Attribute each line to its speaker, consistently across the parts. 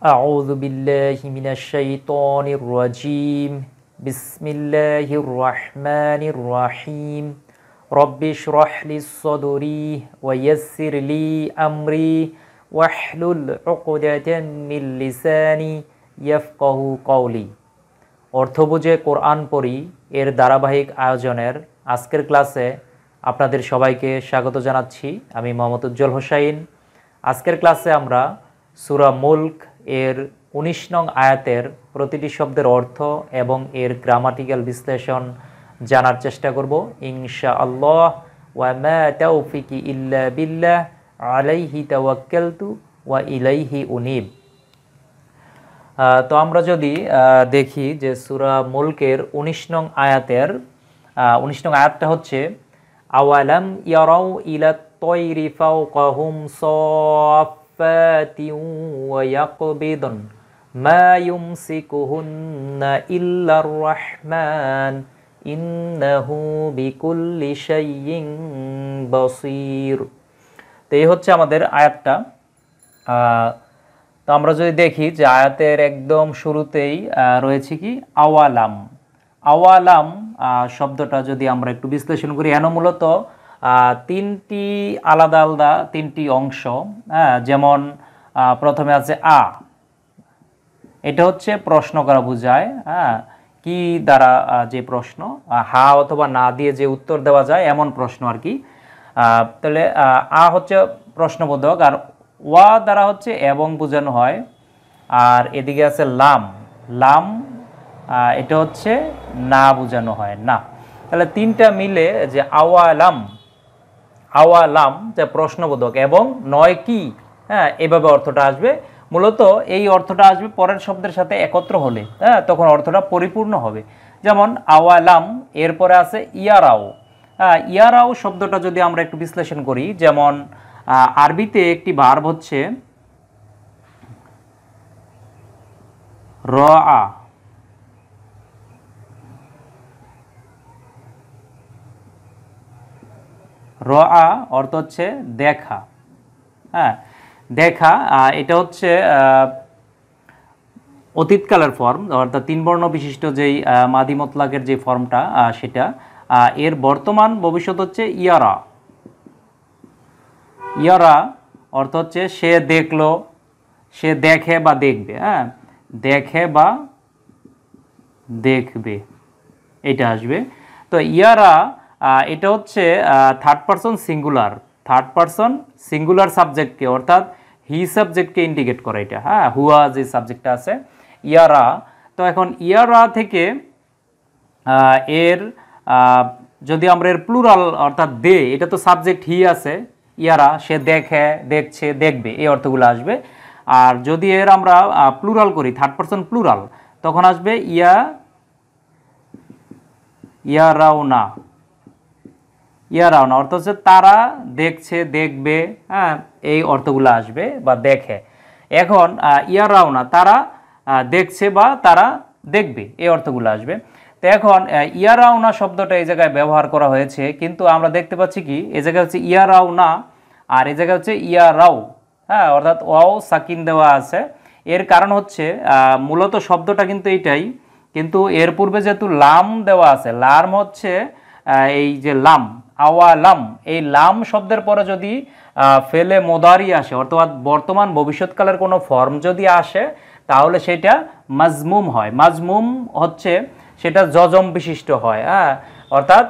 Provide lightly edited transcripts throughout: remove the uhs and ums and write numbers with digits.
Speaker 1: أعوذ بالله من الشيطان الرجيم بسم الله الرحمن الرحيم رب اشرح لي صدري ويسر لي أمري واحلل عقدة من লিসানি ইয়াফকাহু কওলি। অর্থ বুঝে কোরআন পড়ি এর ধারাবাহিক আয়োজনের আজকের ক্লাসে আপনাদের সবাইকে স্বাগত জানাচ্ছি। আমি মোহাম্মদ উজ্জ্বল হোসাইন। আজকের ক্লাসে আমরা সূরা মুলক এর ১৯ নং আয়াতের প্রতিটি শব্দের অর্থ এবং এর গ্রামাটিক্যাল বিশ্লেষণ জানার চেষ্টা করব ইনশাআল্লাহ। ওয়া মা তাওফিকি ইল্লা বিল্লাহ আলাইহি তাওয়াক্কালতু ওয়া ইলাইহি উনীব। তো আমরা যদি দেখি যে সূরা মুলকের ১৯ নং আয়াতের ১৯ নং আয়াতটা হচ্ছে আওয়ালাম ইয়ারাউ ইলাত তয়রি ফাওকাহুম সাফাতিন ওয়া ইয়াকবিদুন মা ইউমসিকুহুন্না ইল্লার রাহমান ইন্নাহু বিকুল্লি শাইইন বাসীর। তো এই হচ্ছে আমাদের আয়াতটা। তো আমরা যদি দেখি যে আয়াতের একদম শুরুতেই রয়েছে কি আওয়ালাম। আওয়ালাম শব্দটা যদি আমরা একটু বিশ্লেষণ করি, এন মূলত তিনটি আলাদা আলাদা তিনটি অংশ। যেমন প্রথমে আছে আ, এটা হচ্ছে প্রশ্ন করা বোঝায়। কি দ্বারা যে প্রশ্ন, হা অথবা না দিয়ে যে উত্তর দেওয়া যায় এমন প্রশ্ন আর কি। তাহলে আ হচ্ছে প্রশ্নবোধক, আর ওয়া দ্বারা হচ্ছে এবং বোঝানো হয়। আর এদিকে আছে লাম, লাম এটা হচ্ছে না বোঝানো হয় না। তাহলে তিনটা মিলে যে আওয়ালাম, আওয়ালাম যে প্রশ্নবোধক এবং নয় কি, এভাবে অর্থটা আসবে। মূলত এই অর্থটা আসবে পরের শব্দের সাথে একত্র হলে, তখন অর্থটা পরিপূর্ণ হবে। যেমন আওয়ালাম এরপরে আছে ইয়ারাও। ইয়ারাও শব্দটা যদি আমরা একটু বিশ্লেষণ করি, যেমন আরবিতে একটি ভার্ব হচ্ছে রআ। রআ অর্থ হচ্ছে দেখা। দেখা এটা হচ্ছে অতীতকালের ফর্ম, অর্থাৎ তিন বর্ণ বিশিষ্ট যেই মাদি মতলাকের যে ফর্মটা সেটা। এর বর্তমান ভবিষ্যৎ হচ্ছে ইয়ারা। ইয়ারা অর্থ হচ্ছে সে দেখলো, সে দেখে বা দেখবে। দেখে বা দেখবে এটা আসবে। তো ইয়ারা এটা হচ্ছে third person singular, third person singular সাবজেক্টকে অর্থাৎ হি সাবজেক্টকে ইন্ডিকেট করে এটা। হুয়া যে সাবজেক্টটা আছে ইয়ারা। তো এখন ইয়ারা থেকে এর যদি আমরা এর প্লুরাল অর্থাৎ দে, এটা তো সাবজেক্ট হি আছে, ইয়ারা সে দেখে, দেখছে, দেখবে, এই অর্থগুলো আসবে। আর যদি এর আমরা প্লুরাল করি, থার্ড পারসন প্লুরাল, তখন আসবে ইয়ারাওনা। ইয়ারাওনা অর্থ হচ্ছে তারা দেখছে, দেখবে, এই অর্থগুলো আসবে বা দেখে। এখন ইয়ারাওনা তারা দেখছে বা তারা দেখবে, এই অর্থগুলো আসবে। তো এখন ইয়ারাওনা শব্দটা এই জায়গায় ব্যবহার করা হয়েছে, কিন্তু আমরা দেখতে পাচ্ছি কি এই জায়গায় হচ্ছে ইয়ারাওনা আর এই জায়গায় হচ্ছে ইয়ারাও। অর্থাৎ ওয়াও সাকিন দেওয়া আছে। এর কারণ হচ্ছে মূলত শব্দটা কিন্তু এইটাই, কিন্তু এর পূর্বে যেহেতু লাম দেওয়া আছে, লাম হচ্ছে এই যে লাম, আওয়ালাম, এই লাম শব্দের পরে যদি ফেলে মোদারি আসে অর্থাৎ বর্তমান ভবিষ্যৎকালের কোনো ফর্ম যদি আসে, তাহলে সেটা মাজমুম হয়। মাজমুম হচ্ছে সেটা জজম বিশিষ্ট হয়। অর্থাৎ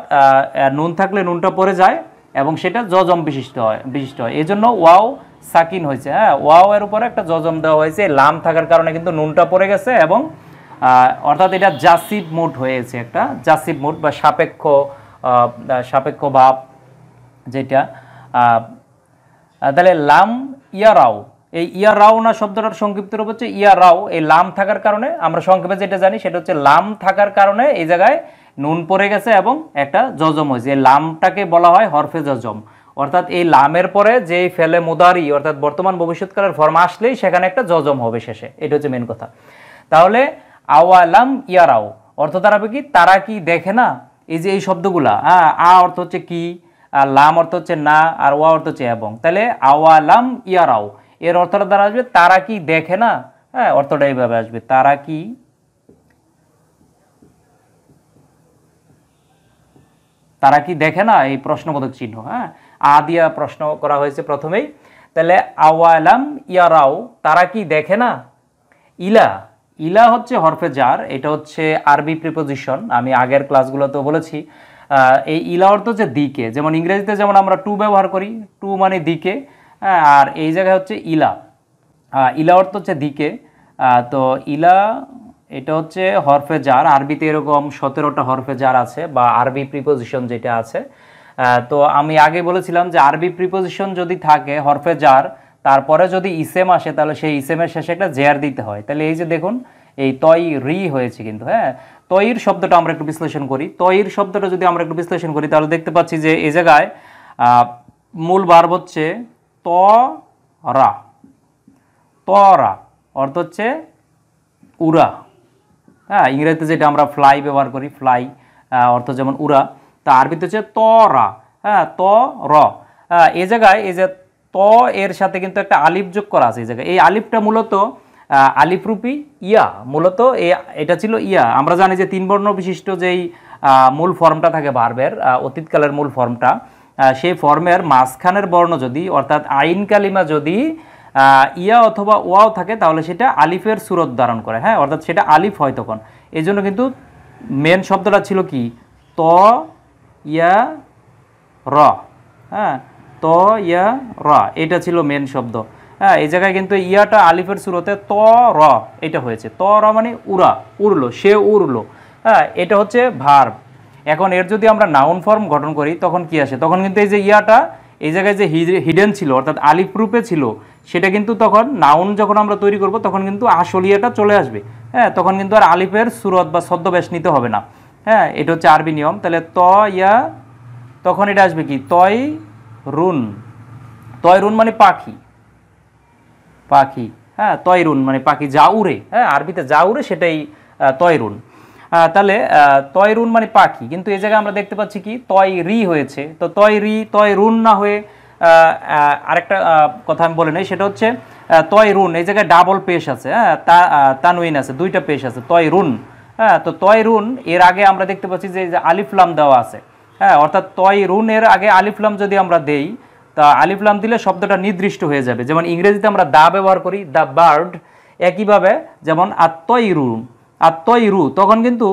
Speaker 1: নুন থাকলে নুনটা পড়ে যায় এবং সেটা জজম বিশিষ্ট হয়। এই জন্য ওয়াও সাকিন হয়েছে। ওয়াও এর উপরে একটা জজম দেওয়া হয়েছে, লাম থাকার কারণে কিন্তু নুনটা পড়ে গেছে এবং অর্থাৎ এটা জাসিব মুড হয়েছে, একটা জাসিব মুড বা সাপেক্ষ ভাব যেটা। তাহলে লাম ইয়ারাও, এই ইয়ারাও না শব্দটার সংক্ষিপ্ত রূপ হচ্ছে ইয়ারাও। এই লাম থাকার কারণে আমরা সংক্ষেপে যেটা জানি সেটা হচ্ছে লাম থাকার কারণে এই জায়গায় নুন পড়ে গেছে এবং একটা জজম হয়েছে। এই লামটাকে বলা হয় হরফে জজম। অর্থাৎ এই লামের পরে যেই ফেলে মুদারি অর্থাৎ বর্তমান ভবিষ্যৎকালের ফর্ম আসলেই সেখানে একটা জজম হবে শেষে, এটা হচ্ছে মেন কথা। তাহলে আওয়ালাম ইয়ারাও অর্থ দাঁড়াবে কি তারা কি দেখে না। এই যে এই শব্দগুলা, আ অর্থ হচ্ছে কি, আর লাম অর্থ হচ্ছে না, আর ওয়া অর্থ হচ্ছে এবং। তাহলে আওয়ালাম ইয়ারাও এর অর্থটা দ্বারা আসবে তারা কি দেখে না। হ্যাঁ, অর্থটা এইভাবে আসবে, তারা কি দেখে না, এই প্রশ্নবোধক চিহ্ন। হ্যাঁ, দিয়া প্রশ্ন করা হয়েছে প্রথমেই। তাহলে আওয়ালাম ইয়ারাও, তারা কি দেখে না। ইলা, ইলা হচ্ছে হরফে জার, এটা হচ্ছে আরবি প্রিপোজিশন, আমি আগের ক্লাসগুলোতেও বলেছি। এই ইলা অর্থ হচ্ছে দিকে, যেমন ইংরেজিতে যেমন আমরা টু ব্যবহার করি, টু মানে দিকে, আর এই জায়গায় হচ্ছে ইলা। ইলা অর্থ হচ্ছে দিকে। তো ইলা এটা হচ্ছে হরফে জার, আরবিতে এরকম 17টা হরফে জার আছে, বা আরবি প্রিপোজিশন যেটা আছে। তো আমি আগে বলেছিলাম যে আরবি প্রিপোজিশন যদি থাকে হরফে জার, তারপরে যদি ইসেম আসে, তাহলে সেই ইসেমের শেষে একটা জের দিতে হয়। তাহলে এই যে দেখুন, এই তই রি হয়েছে কিন্তু। হ্যাঁ, তৈর শব্দটা আমরা একটু বিশ্লেষণ করি। তৈর শব্দটা যদি আমরা একটু বিশ্লেষণ করি, তাহলে দেখতে পাচ্ছি যে এই জায়গায় মূল ভার্ব হচ্ছে ত রা। তরা অর্থ হচ্ছে উড়া। হ্যাঁ, ইংরেজিতে যেটা আমরা ফ্লাই ব্যবহার করি, ফ্লাই অর্থ যেমন উড়া, তা আরবিতে হচ্ছে তরা। হ্যাঁ, ত র। এই জায়গায় এই যে ত এর সাথে কিন্তু একটা আলিফ যোগ করা আছে এই জায়গায়। এই আলিফটা মূলত আলিফরূপী ইয়া, মূলত এটা ছিল ইয়া। আমরা জানি যে 3 বর্ণ বিশিষ্ট যেই মূল ফর্মটা থাকে ভার্বের, অতীতকালের মূল ফর্মটা, সেই ফর্মের মাঝখানের বর্ণ যদি, অর্থাৎ আইন কালিমা যদি ইয়া অথবা ওয়াও থাকে, তাহলে সেটা আলিফের সুরত ধারণ করে। হ্যাঁ, অর্থাৎ সেটা আলিফ হয় তখন। এই জন্য কিন্তু মেন শব্দটা ছিল কি, ত ইয়া র। হ্যাঁ, ত ইয়া র, এটা ছিল মেন শব্দ। হ্যাঁ, এই জায়গায় কিন্তু ইয়াটা আলিফের সুরতে ত র এটা হয়েছে। ত র মানে উড়া, উড়লো, সে উড়লো। হ্যাঁ, এটা হচ্ছে ভার্ব। এখন এর যদি আমরা নাউন ফর্ম গঠন করি, তখন কি আসে, তখন কিন্তু এই যে ইয়াটা এই জায়গায় যে হিডেন ছিল, অর্থাৎ আলিফ রূপে ছিল, সেটা কিন্তু তখন নাউন যখন আমরা তৈরি করব, তখন কিন্তু আসল ইয়াটা চলে আসবে। হ্যাঁ, তখন কিন্তু আর আলিফের সুরত বা ছদ্মবেশ নিতে হবে না। হ্যাঁ, এটা হচ্ছে আরবি নিয়ম। তাহলে ত ইয়া, তখন এটা আসবে কি, তয় রুন। তয় রুন মানে পাখি, পাখি। হ্যাঁ, তয় রুন মানে পাখি, যা উড়ে। হ্যাঁ, আরবিতে যা উড়ে সেটাই তয় রুন। তাহলে তয় রুন মানে পাখি, কিন্তু এই জায়গায় আমরা দেখতে পাচ্ছি কি, তয় রি হয়েছে। তো তয় রি, তয় রুন না হয়ে আরেকটা কথা আমি বলে নেই, সেটা হচ্ছে তয় রুন, এই জায়গায় ডাবল পেশ আছে। হ্যাঁ, তানউইন আছে, দুইটা পেশ আছে, তয় রুন। হ্যাঁ, তো তয় রুন এর আগে আমরা দেখতে পাচ্ছি যে আলিফলাম দেওয়া আছে। হ্যাঁ, অর্থাৎ তয় রুন এর আগে আলিফলাম যদি আমরা দেই, তা আলিফলাম দিলে শব্দটা নির্দিষ্ট হয়ে যাবে। যেমন ইংরেজিতে আমরা দা ব্যবহার করি, দ্য বার্ড, একইভাবে যেমন আত্মইরু, আত্মইরু, তখন কিন্তু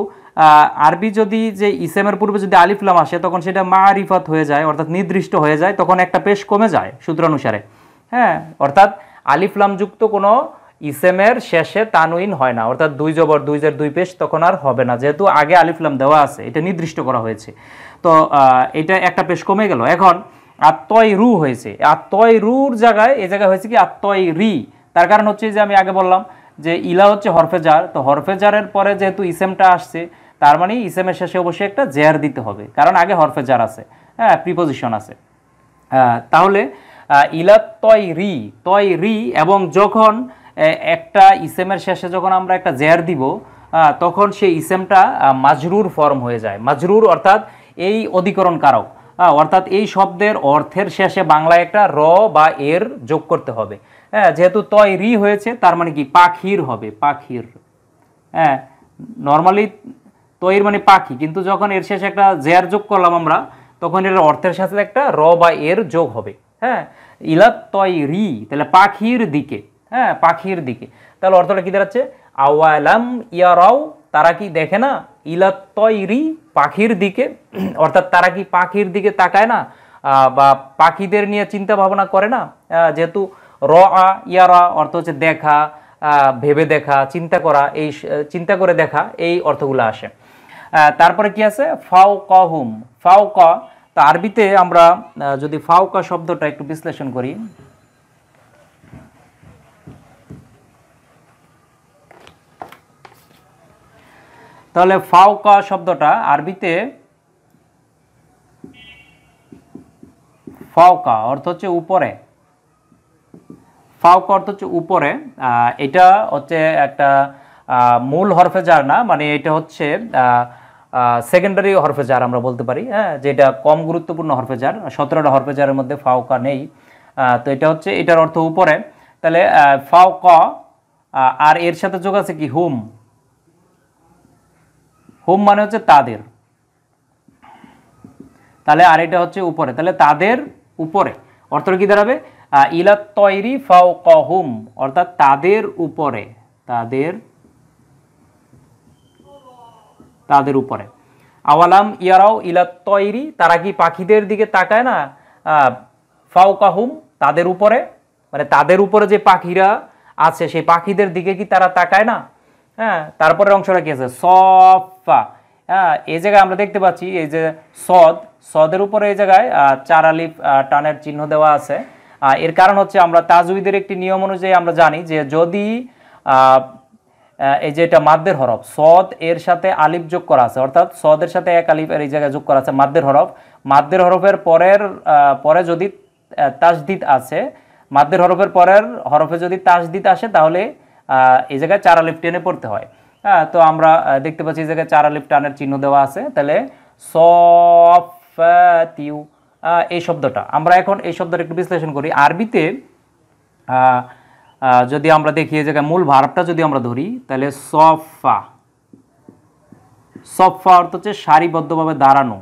Speaker 1: আরবি যদি যে ইসেমের পূর্বে যদি আলিফলাম আসে, তখন সেটা মারিফাত হয়ে যায়, অর্থাৎ নির্দিষ্ট হয়ে যায়, তখন একটা পেশ কমে যায় সূত্রানুসারে। হ্যাঁ, অর্থাৎ আলিফলাম যুক্ত কোনো ইসেমের শেষে তানউইন হয় না, অর্থাৎ দুই জবর দুই জের দুই পেশ তখন আর হবে না, যেহেতু আগে আলিফলাম দেওয়া আছে, এটা নির্দিষ্ট করা হয়েছে। তো এটা একটা পেশ কমে গেল। এখন আত্ময় রু হয়েছে, আত্ময় রুর জায়গায় এই জায়গায় হয়েছে কি আত্ময় রি। তার কারণ হচ্ছে যে আমি আগে বললাম যে ইলা হচ্ছে হরফে জার, তো হরফে জারের পরে যেহেতু ইসেমটা আসছে, তার মানে ইসেমের শেষে অবশ্যই একটা জের দিতে হবে, কারণ আগে হরফে জার আছে। হ্যাঁ, প্রিপোজিশন আছে। তাহলে ইলা তয় রি, এবং যখন একটা ইসেমের শেষে যখন আমরা একটা জের দিব, তখন সেই ইসেমটা মাজরুর ফর্ম হয়ে যায়। মাজরুর অর্থাৎ এই অধিকরণ কারক, অর্থাৎ এই শব্দের অর্থের শেষে বাংলায় একটা র বা এর যোগ করতে হবে। হ্যাঁ, যেহেতু তয় রি হয়েছে, তার মানে কি পাখির হবে, পাখির। হ্যাঁ, নর্মালি তৈর মানে পাখি, কিন্তু যখন এর শেষে একটা জের যোগ করলাম আমরা, তখন এর অর্থের সাথে একটা র বা এর যোগ হবে। হ্যাঁ, ইলাত তয় রি, তাহলে পাখির দিকে। হ্যাঁ, পাখির দিকে, তাহলে অর্থটা কি দাঁড়াচ্ছে, আওয়ালাম ইয়ারাও, তারা কি দেখে না, ইলাত তয় রি, পাখির দিকে, অর্থাৎ তারা কি পাখির দিকে তাকায় না, বা পাখিদের নিয়ে চিন্তা ভাবনা করে না। যেহেতু র আ ইয়ারা অর্থ হচ্ছে দেখা, ভেবে দেখা, চিন্তা করা, এই চিন্তা করে দেখা, এই অর্থগুলো আসে। তারপরে কি আছে, ফাওকাহুম, ফাওকা। তা আরবিতে আমরা যদি ফাওকা শব্দটা একটু বিশ্লেষণ করি, তাহলে ফাওকা শব্দটা আরবিতে, ফাওকা অর্থ হচ্ছে উপরে, ফাওকা অর্থ হচ্ছে উপরে। এটা হচ্ছে একটা মূল হরফে জার না, মানে এটা হচ্ছে সেকেন্ডারি হরফে জার আমরা বলতে পারি। হ্যাঁ, যেটা কম গুরুত্বপূর্ণ হরফে জার, 17টা হরফে জারের মধ্যে ফাওকা নেই। তো এটা হচ্ছে, এটার অর্থ উপরে। তাহলে ফাওকা আর এর সাথে যোগ আছে কি হুম, হুম মানে হচ্ছে তাদের, তাহলে আর এটা হচ্ছে উপরে, তাহলে তাদের উপরে অর্থটা কি দাঁড়াবে ইলা তৈরি ফাওকাহুম, অর্থাৎ তাদের উপরে, তাদের উপরে। আওয়ালাম ইয়ারাও ইলা তৈরি, তারা কি পাখিদের দিকে তাকায় না, ফাওকাহুম তাদের উপরে, মানে তাদের উপরে যে পাখিরা আছে সেই পাখিদের দিকে কি তারা তাকায় না। হ্যাঁ, তারপরের অংশটা কি আছে সফা, হ্যাঁ এই জায়গায় আমরা দেখতে পাচ্ছি এই যে সদের উপরে এই জায়গায় 4 আলিফ টানের চিহ্ন দেওয়া আছে। এর কারণ হচ্ছে আমরা তাজউইদের একটি নিয়ম অনুযায়ী আমরা জানি যে যদি এই যে এটা মাদ্দের হরফ সদ এর সাথে আলিফ যোগ করা আছে, অর্থাৎ সদের সাথে এক আলিফ এই জায়গায় যোগ করা আছে মাদ্দের হরফের পরে যদি তাসদিদ আছে, মাদ্দের হরফের পরের হরফে যদি তাসদিদ আসে তাহলে এই জায়গায় 4 আলিফ টেনে পড়তে হয়। হ্যাঁ, তো আমরা দেখতে পাচ্ছি এই জায়গায় 4 আলিফ টানের চিহ্ন দেওয়া আছে, তাহলে সফাতিউ এই শব্দটা, আমরা এখন এই শব্দটা একটু বিশ্লেষণ করি। আরবিতে যদি আমরা দেখি এই জায়গায় মূল ভার্বটা যদি আমরা ধরি তাহলে সফা অর্থ হচ্ছে সারিবদ্ধভাবে দাঁড়ানো,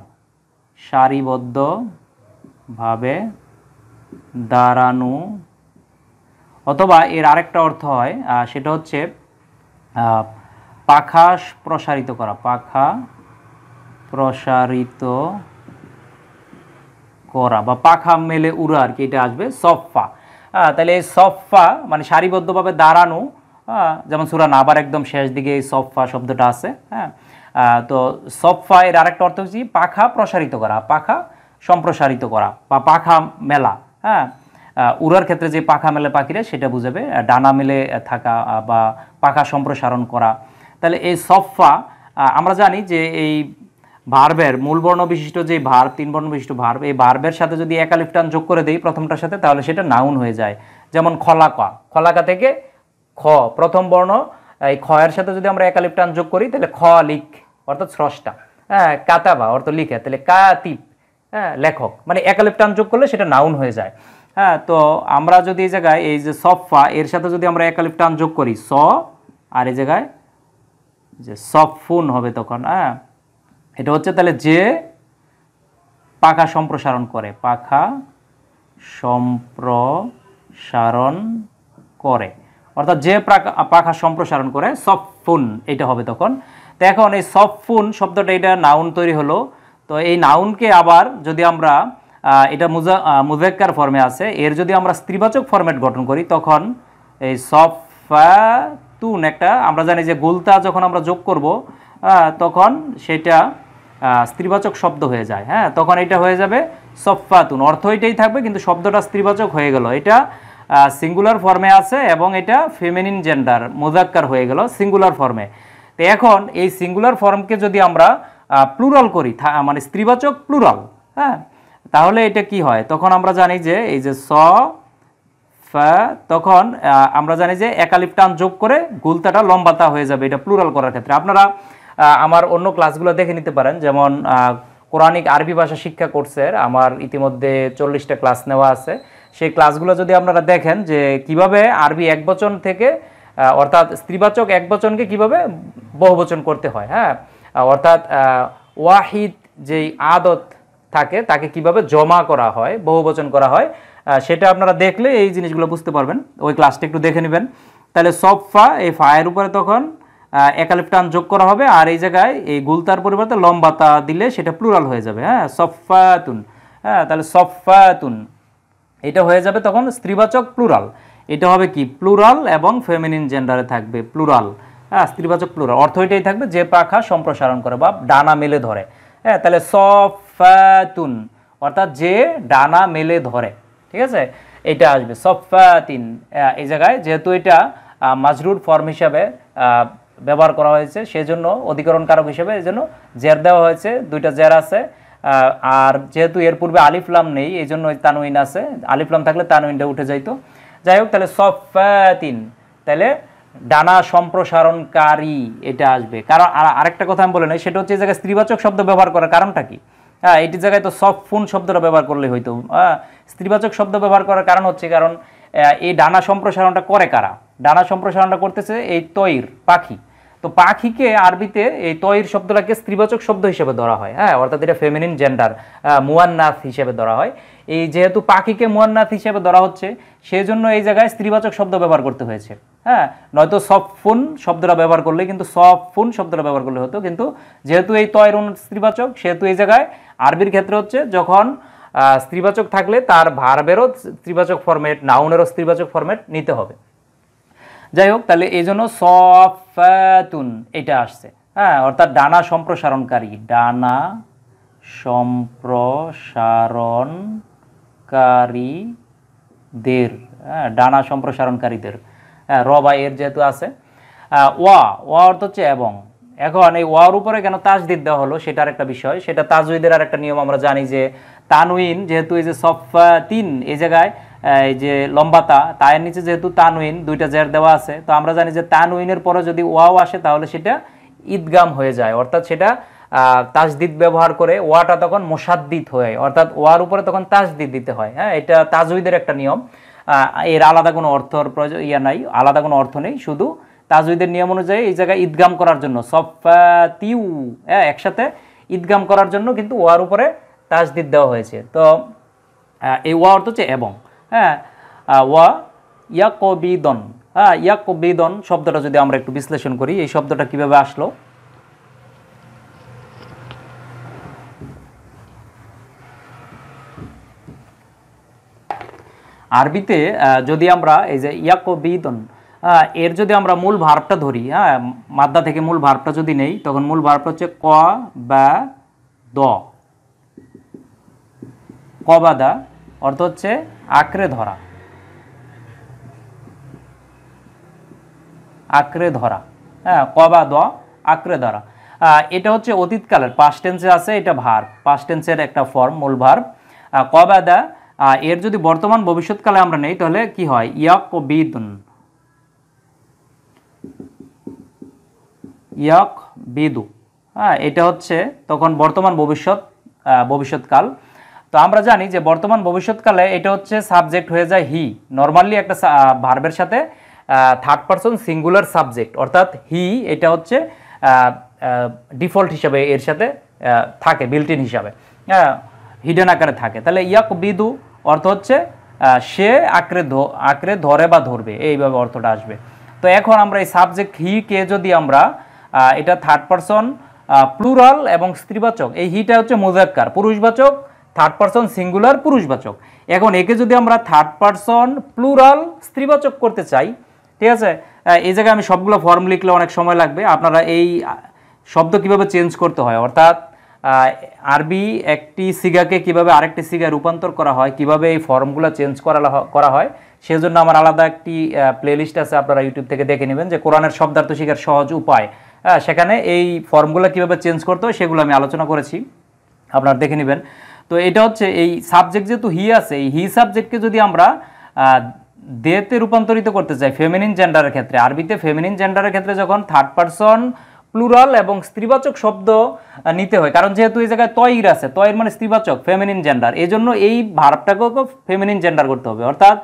Speaker 1: সারিবদ্ধভাবে দাঁড়ানো, অথবা এর আরেকটা অর্থ হয় সেটা হচ্ছে পাখা প্রসারিত করা, পাখা প্রসারিত করা বা পাখা মেলে উড়া আর কি, এটা আসবে সফা। তাহলে এই সফা মানে সারিবদ্ধভাবে দাঁড়ানো, যেমন সূরা নাবার একদম শেষ দিকে এই সফা শব্দটা আছে। হ্যাঁ, তো সফা এর আরেকটা অর্থ হচ্ছে পাখা প্রসারিত করা, পাখা সম্প্রসারিত করা বা পাখা মেলা। হ্যাঁ, উড়ার ক্ষেত্রে যে পাখা মেলে পাখিরা সেটা বুঝাবে, ডানা মেলে থাকা বা পাখা সম্প্রসারণ করা। তাহলে এই সফা আমরা জানি যে এই ভার্বের মূল বর্ণ বিশিষ্ট যে ভার্ব, 3 বর্ণ বিশিষ্ট ভার্ব, এই ভার্বের সাথে যদি এক আলিফ টান যোগ করে দেই প্রথমটার সাথে তাহলে সেটা নাউন হয়ে যায়। যেমন খলাকা থেকে খ প্রথম বর্ণ, এই খ এর সাথে যদি আমরা এক আলিফ টান যোগ করি তাহলে খলিক অর্থাৎ স্রষ্টা। হ্যাঁ, কাতাবা অর্থ লিখে, তাহলে কাতিব হ্যাঁ লেখক, মানে এক আলিফ টান যোগ করলে সেটা নাউন হয়ে যায়। হ্যাঁ, তো আমরা যদি এই জায়গায় এই যে সফা এর সাথে যদি আমরা এক আলিফ টান যোগ করি আর এই জায়গায় যে সফুন হবে তখন। হ্যাঁ, এটা হচ্ছে তাহলে যে পাখা সম্প্রসারণ করে, পাখা সম্প্রসারণ করে, অর্থাৎ যে পাখা সম্প্রসারণ করে সফুন এটা হবে তখন। তো এখন এই সফুন শব্দটা এটা নাউন তৈরি হলো, তো এই নাউনকে আবার যদি আমরা এটা মুজাক্কার ফর্মে আছে, এর যদি আমরা স্ত্রীবাচক ফরম্যাট গঠন করি তখন এই সফাতুন একটা আমরা জানি যে গুলতা যখন আমরা যোগ করব তখন সেটা স্ত্রীবাচক শব্দ হয়ে যায়। হ্যাঁ, তখন এটা হয়ে যাবে সফাতুন, অর্থ এটাই থাকবে কিন্তু শব্দটা স্ত্রীবাচক হয়ে গেল, এটা সিঙ্গুলার ফর্মে আছে এবং এটা ফেমিনিন জেন্ডার মুজাক্কার হয়ে গেল সিঙ্গুলার ফর্মে। তো এখন এই সিঙ্গুলার ফর্মকে যদি আমরা প্লুরাল করি, মানে স্ত্রীবাচক প্লুরাল, হ্যাঁ তাহলে এটা কি হয়, তখন আমরা জানি যে এই যে তখন আমরা জানি যে এক আলিফ টান যোগ করে গুলতাটা লম্বাতা হয়ে যাবে এটা প্লুরাল করার ক্ষেত্রে। আপনারা আমার অন্য ক্লাসগুলো দেখে নিতে পারেন, যেমন কোরআনিক আরবি ভাষা শিক্ষা কোর্সের আমার ইতিমধ্যে 40টা ক্লাস নেওয়া আছে, সেই ক্লাসগুলো যদি আপনারা দেখেন যে কিভাবে আরবি একবচন থেকে অর্থাৎ স্ত্রীবাচক একবচনকে কিভাবে বহুবচন করতে হয়। হ্যাঁ, অর্থাৎ ওয়াহিদ যেই আদত থাকে তাকে কিভাবে জমা করা হয়, বহুবচন করা হয়, সেটা আপনারা দেখলে এই জিনিসগুলো বুঝতে পারবেন। ওই ক্লাসটা একটু দেখে নেবেন। তাহলে সফা এই ফায়ের উপরে তখন এক আলিফ টান যোগ করা হবে আর এই জায়গায় এই গুলতার পরিবর্তে লম্বাতা দিলে সেটা প্লুরাল হয়ে যাবে। হ্যাঁ, সফাতুন। হ্যাঁ, তাহলে সফাতুন এটা হয়ে যাবে তখন স্ত্রীবাচক প্লুরাল, এটা হবে কি প্লুরাল এবং ফেমিনিন জেন্ডারে থাকবে প্লুরাল। হ্যাঁ, স্ত্রীবাচক প্লুরাল, অর্থ এটাই থাকবে যে পাখা সম্প্রসারণ করে বা ডানা মেলে ধরে। হ্যাঁ, তাহলে সফাতুন অর্থাৎ যে ডানা মেলে ধরে, ঠিক আছে, এটা আসবে সফাতিন। এই জায়গায় যেহেতু এটা মাজরুর ফর্ম হিসাবে ব্যবহার করা হয়েছে সেজন্য অধিকরণ কারক হিসেবে এই জন্য জের দেওয়া হয়েছে, 2টা জের আছে। আর যেহেতু এর পূর্বে আলিফলাম নেই এই জন্য তানউইন আছে, আলিফলাম থাকলে তানউইনটা উঠে যাইতো। যাই হোক, তাহলে সফাতিন তাহলে ডানা সম্প্রসারণকারী এটা আসবে। কারণ আরেকটা কথা আমি বলে নাই, সেটা হচ্ছে এই জায়গায় স্ত্রীবাচক শব্দ ব্যবহার করার কারণটা কি। হ্যাঁ, এইটির জায়গায় তো সফুন শব্দটা ব্যবহার করলে হয়তো। স্ত্রীবাচক শব্দ ব্যবহার করার কারণ হচ্ছে কারণ এই ডানা সম্প্রসারণটা করে কারা, ডানা সম্প্রসারণটা করতেছে এই তৈর পাখি। তো পাখিকে আরবিতে এই তৈর শব্দটাকে স্ত্রীবাচক শব্দ হিসেবে ধরা হয়, হ্যাঁ, অর্থাৎ এটা ফেমিনিন জেন্ডার, মুয়ান্নাথ হিসেবে ধরা হয়। এই যেহেতু পাখিকে মুয়ান্নাথ হিসেবে ধরা হচ্ছে, সেজন্য এই জায়গায় স্ত্রীবাচক শব্দ ব্যবহার করতে হয়েছে, হ্যাঁ, নয়তো সফুন শব্দটা ব্যবহার করলে, কিন্তু সফুন শব্দটা ব্যবহার করলে হতো, কিন্তু যেহেতু এই তয়ের স্ত্রীবাচক, সেহেতু এই জায়গায় আরবির ক্ষেত্রে হচ্ছে যখন স্ত্রীবাচক থাকলে তার ভার্বেরও স্ত্রীবাচক ফরম্যাট, নাউনেরও স্ত্রীবাচক ফরম্যাট নিতে হবে। যাই হোক, তাহলে এই জন্য সফাতুন এটা আসছে, হ্যাঁ, অর্থাৎ ডানা সম্প্রসারণকারী, ডানা সম্প্রসারণকারীদের, হ্যাঁ, ডানা সম্প্রসারণকারীদের, হ্যাঁ, র বা এর যেহেতু আছে। ওয়া অর্থ হচ্ছে এবং। এখন এই ওয়ার উপরে কেন তাজদিদ দেওয়া হলো সেটার একটা বিষয়, সেটা তাজউইদের আর একটা নিয়ম আমরা জানি যে তানউইন, যেহেতু এই যে সফাতিন এই জায়গায় এই যে লম্বাতা তায়ের নিচে যেহেতু তানউইন দুইটা জের দেওয়া আছে, তো আমরা জানি যে তানউইনের পরে যদি ওয়াও আসে তাহলে সেটা ঈদগাম হয়ে যায়, অর্থাৎ সেটা তাজদিদ ব্যবহার করে ওয়াটা তখন মোসাদ্দিদ হয়, অর্থাৎ ওয়ার উপরে তখন তাজদিদ দিতে হয়, হ্যাঁ, এটা তাজউইদের একটা নিয়ম। এর আলাদা কোনো অর্থর প্রয়োজন নাই, আলাদা কোনো অর্থ নেই, শুধু তাজউইদের নিয়ম অনুযায়ী এই জায়গায় ঈদগাম করার জন্য সফাতিউ, হ্যাঁ, একসাথে ঈদগাম করার জন্য কিন্তু ওয়ার উপরে তাজদিদ দেওয়া হয়েছে। তো এই ওয়া অর্থ হচ্ছে এবং, হ্যাঁ, ওয়া ইয়াকবিদন, হ্যাঁ, ইয়াকবিদন শব্দটা যদি আমরা একটু বিশ্লেষণ করি, এই শব্দটা কিভাবে আসলো। আরবিতে যদি আমরা এই যে ইয়াকবিদন, এর যদি আমরা মূল ভার্বটা ধরি, হ্যাঁ, মাদ্দা থেকে মূল ভার্বটা যদি নেই, তখন মূল ভার্বটা হচ্ছে ক বা দ। কবাদা অর্থ হচ্ছে আঁকড়ে ধরা, আঁকড়ে ধরা, হ্যাঁ, কবা দ আঁকড়ে ধরা। এটা হচ্ছে অতীতকালের, পাস্ট টেন্সে আছে, এটা ভার্ব, পাস্ট টেন্সের একটা ফর্ম, মূল ভার্ব। কবাদা এর যদি বর্তমান ভবিষ্যৎকালে আমরা নেই তাহলে কি হয়, ইয়াকবিদুন, ইয়াকবিদু, হ্যাঁ, এটা হচ্ছে তখন বর্তমান ভবিষ্যৎকাল। তো আমরা জানি যে বর্তমান ভবিষ্যৎকালে এটা হচ্ছে সাবজেক্ট হয়ে যায় হি, নর্মালি একটা ভার্বের সাথে থার্ড পারসন সিঙ্গুলার সাবজেক্ট, অর্থাৎ হি এটা হচ্ছে ডিফল্ট হিসাবে এর সাথে থাকে, বিল্ট ইন হিসাবে, হিডেন আকারে থাকে। তাহলে ইয়াকবিদু অর্থ হচ্ছে সে আঁকড়ে ধরে বা ধরবে, এইভাবে অর্থটা আসবে। তো এখন আমরা এই সাবজেক্ট হি কে যদি আমরা এটা থার্ড পারসন প্লুরাল এবং স্ত্রীবাচক, এই হিটা হচ্ছে মুযাক্কার পুরুষবাচক, থার্ড পারসন সিঙ্গুলার পুরুষবাচক। এখন একে যদি আমরা থার্ড পারসন প্লুরাল স্ত্রীবাচক করতে চাই, ঠিক আছে, এই জায়গায় আমি সবগুলো ফর্ম লিখলে অনেক সময় লাগবে, আপনারা এই শব্দ কিভাবে চেঞ্জ করতে হয়, অর্থাৎ আরবি একটি সিগাকে কিভাবে আরেকটি সিগায় রূপান্তর করা হয়, কিভাবে এই ফর্মগুলো চেঞ্জ করা হয়, সেজন্য আমার আলাদা একটি প্লেলিস্ট আছে, আপনারা ইউটিউব থেকে দেখে নেবেন যে কোরআনের শব্দার্থ শেখার সহজ উপায়, সেখানে এই ফর্মগুলো কিভাবে চেঞ্জ করতে হয় সেগুলো আমি আলোচনা করেছি, আপনারা দেখে নেবেন। তো এটা হচ্ছে এই সাবজেক্ট যেহেতু হি আছে, এই হি সাবজেক্টকে যদি আমরা দেতে রূপান্তরিত করতে চাই ফেমিনিন জেন্ডারের ক্ষেত্রে, আরবিতে ফেমিনিন জেন্ডারের ক্ষেত্রে যখন থার্ড পারসন প্লুরাল এবং স্ত্রীবাচক শব্দ নিতে হয়, কারণ যেহেতু এই জায়গায় তয়ির আছে, তয়ির মানে স্ত্রীবাচক ফেমিনিন জেন্ডার, এই জন্য এই ভার্বটাকেও ফেমিনিন জেন্ডার করতে হবে, অর্থাৎ